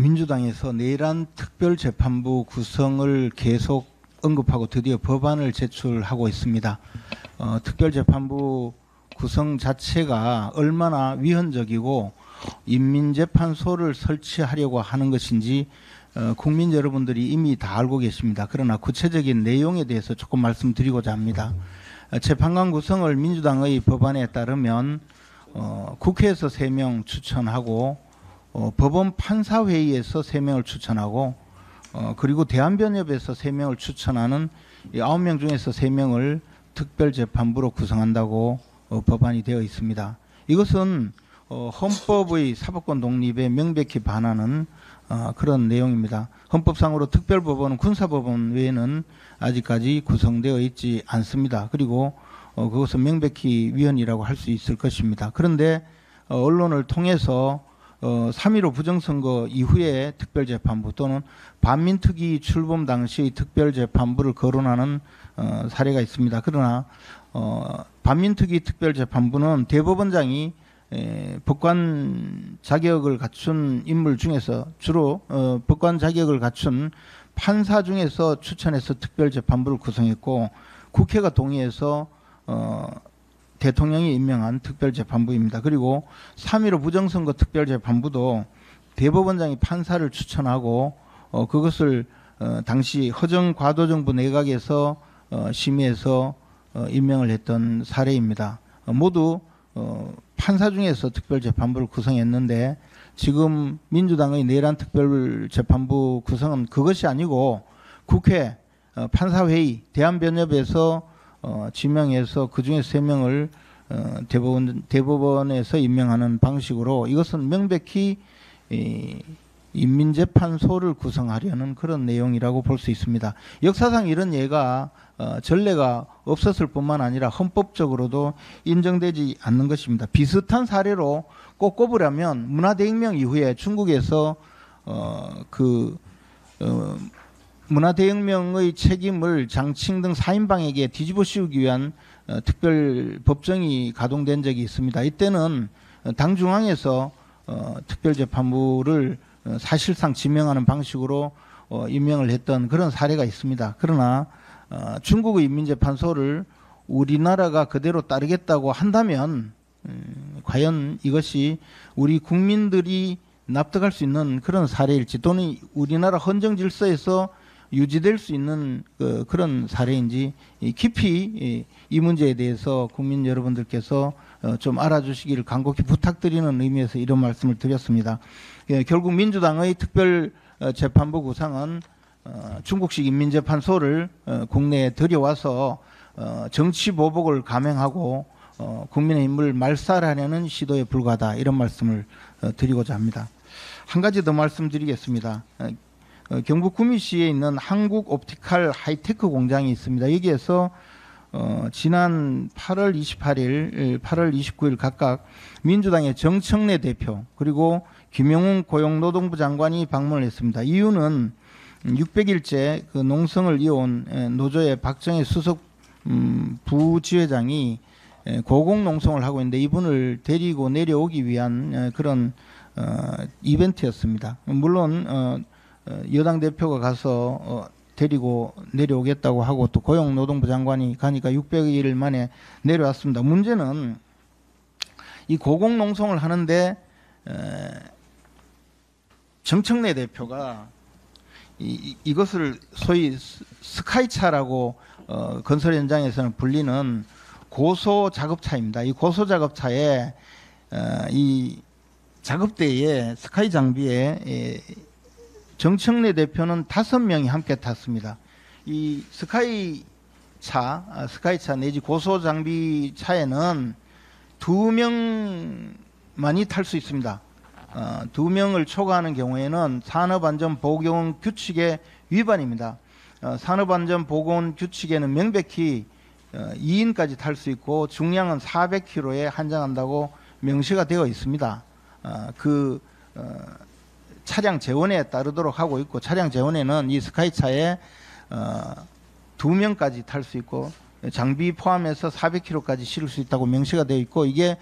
민주당에서 내란 특별재판부 구성을 계속 언급하고 드디어 법안을 제출하고 있습니다. 특별재판부 구성 자체가 얼마나 위헌적이고 인민재판소를 설치하려고 하는 것인지 국민 여러분들이 이미 다 알고 계십니다. 그러나 구체적인 내용에 대해서 조금 말씀드리고자 합니다. 재판관 구성을 민주당의 법안에 따르면 국회에서 3명 추천하고 법원 판사회의에서 3명을 추천하고 그리고 대한변협에서 3명을 추천하는 9명 중에서 3명을 특별재판부로 구성한다고 법안이 되어 있습니다. 이것은 헌법의 사법권 독립에 명백히 반하는 그런 내용입니다. 헌법상으로 특별법원은 군사법원 외에는 아직까지 구성되어 있지 않습니다. 그리고 그것은 명백히 위헌이라고 할 수 있을 것입니다. 그런데 언론을 통해서 3.15 부정선거 이후에 특별재판부 또는 반민특위 출범 당시의 특별재판부를 거론하는 사례가 있습니다. 그러나 반민특위 특별재판부는 대법원장이 법관 자격을 갖춘 인물 중에서 주로 법관 자격을 갖춘 판사 중에서 추천해서 특별재판부를 구성했고 국회가 동의해서 대통령이 임명한 특별재판부입니다. 그리고 3.15 부정선거 특별재판부도 대법원장이 판사를 추천하고 그것을 당시 허정과도정부 내각에서 심의해서 임명을 했던 사례입니다. 모두 판사 중에서 특별재판부를 구성했는데 지금 민주당의 내란 특별재판부 구성은 그것이 아니고 국회 판사회의 대한변협에서 지명해서 그중에 3명을 대법원에서 임명하는 방식으로 이것은 명백히 인민재판소를 구성하려는 그런 내용이라고 볼 수 있습니다. 역사상 이런 예가 전례가 없었을 뿐만 아니라 헌법적으로도 인정되지 않는 것입니다. 비슷한 사례로 꼭 꼽으려면 문화대혁명 이후에 중국에서 문화대혁명의 책임을 장칭 등 4인방에게 뒤집어 씌우기 위한 특별법정이 가동된 적이 있습니다. 이때는 당중앙에서 특별재판부를 사실상 지명하는 방식으로 임명을 했던 그런 사례가 있습니다. 그러나 중국의 인민재판소를 우리나라가 그대로 따르겠다고 한다면 과연 이것이 우리 국민들이 납득할 수 있는 그런 사례일지 또는 우리나라 헌정 질서에서 유지될 수 있는 그런 사례인지 깊이 이 문제에 대해서 국민 여러분들께서 좀 알아주시기를 간곡히 부탁드리는 의미에서 이런 말씀을 드렸습니다. 결국 민주당의 특별재판부 구상은 중국식 인민재판소를 국내에 들여와서 정치보복을 감행하고 국민의힘을 말살하려는 시도에 불과하다 이런 말씀을 드리고자 합니다. 한 가지 더 말씀드리겠습니다. 경북 구미시에 있는 한국옵티칼 하이테크 공장이 있습니다. 여기에서 지난 8월 28일, 8월 29일 각각 민주당의 정청래 대표 그리고 김영웅 고용노동부 장관이 방문을 했습니다. 이유는 600일째 그 농성을 이어온 노조의 박정희 수석 부지회장이 고공농성을 하고 있는데 이분을 데리고 내려오기 위한 그런 이벤트였습니다. 물론 여당 대표가 가서 데리고 내려오겠다고 하고 또 고용노동부 장관이 가니까 600일 만에 내려왔습니다. 문제는 이 고공농성을 하는데 정청래 대표가 이것을 소위 스카이차라고 건설 현장에서는 불리는 고소 작업차입니다. 이 고소 작업차에 이 작업대에 스카이 장비에 정청래 대표는 5명이 함께 탔습니다. 이 스카이차 내지 고소 장비 차에는 2명만이 탈 수 있습니다. 2명을 초과하는 경우에는 산업안전보건 규칙의 위반입니다. 산업안전보건 규칙에는 명백히 2인까지 탈 수 있고 중량은 400kg에 한정한다고 명시가 되어 있습니다. 차량 재원에 따르도록 하고 있고 차량 재원에는 이 스카이차에 2명까지 탈 수 있고 장비 포함해서 400kg까지 실을 수 있다고 명시가 되어 있고 이게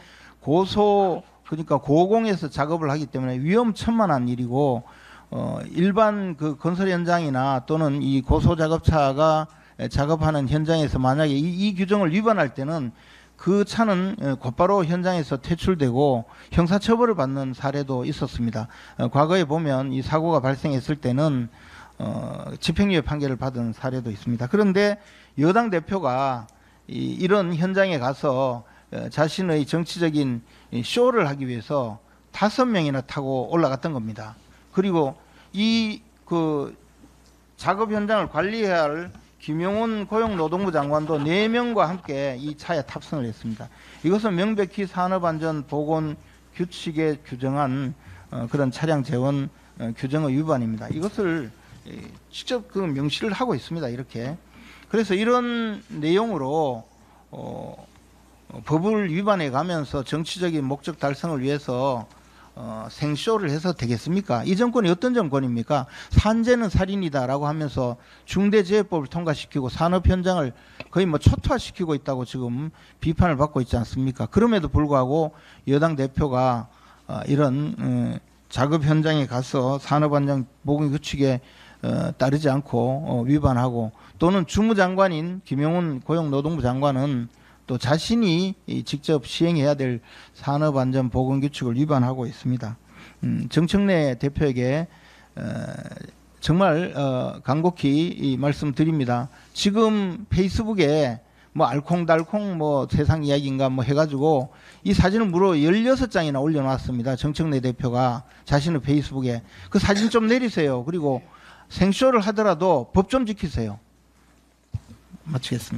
그러니까 고공에서 작업을 하기 때문에 위험천만한 일이고 일반 그 건설 현장이나 또는 이 고소 작업차가 작업하는 현장에서 만약에 이 규정을 위반할 때는 그 차는 곧바로 현장에서 퇴출되고 형사처벌을 받는 사례도 있었습니다. 과거에 보면 이 사고가 발생했을 때는 집행유예 판결을 받은 사례도 있습니다. 그런데 여당 대표가 이런 현장에 가서 자신의 정치적인 쇼를 하기 위해서 5명이나 타고 올라갔던 겁니다. 그리고 이 그 작업 현장을 관리해야 할 김용훈 고용노동부 장관도 4명과 함께 이 차에 탑승을 했습니다. 이것은 명백히 산업안전보건규칙에 규정한 그런 차량 재원 규정의 위반입니다. 이것을 직접 그 명시를 하고 있습니다. 이렇게. 그래서 이런 내용으로 법을 위반해 가면서 정치적인 목적 달성을 위해서 생쇼를 해서 되겠습니까? 이 정권이 어떤 정권입니까? 산재는 살인이다라고 하면서 중대재해법을 통과시키고 산업 현장을 거의 뭐 초토화시키고 있다고 지금 비판을 받고 있지 않습니까? 그럼에도 불구하고 여당 대표가 이런 작업 현장에 가서 산업안전보건규칙에 따르지 않고 위반하고, 또는 주무장관인 김용훈 고용노동부 장관은 또 자신이 직접 시행해야 될 산업안전보건규칙을 위반하고 있습니다. 정청래 대표에게 정말 간곡히 말씀드립니다. 지금 페이스북에 뭐 알콩달콩 뭐 세상 이야기인가 뭐 해가지고 이 사진을 무려 16장이나 올려놨습니다. 정청래 대표가 자신의 페이스북에. 그 사진 좀 내리세요. 그리고 생쇼를 하더라도 법 좀 지키세요. 마치겠습니다.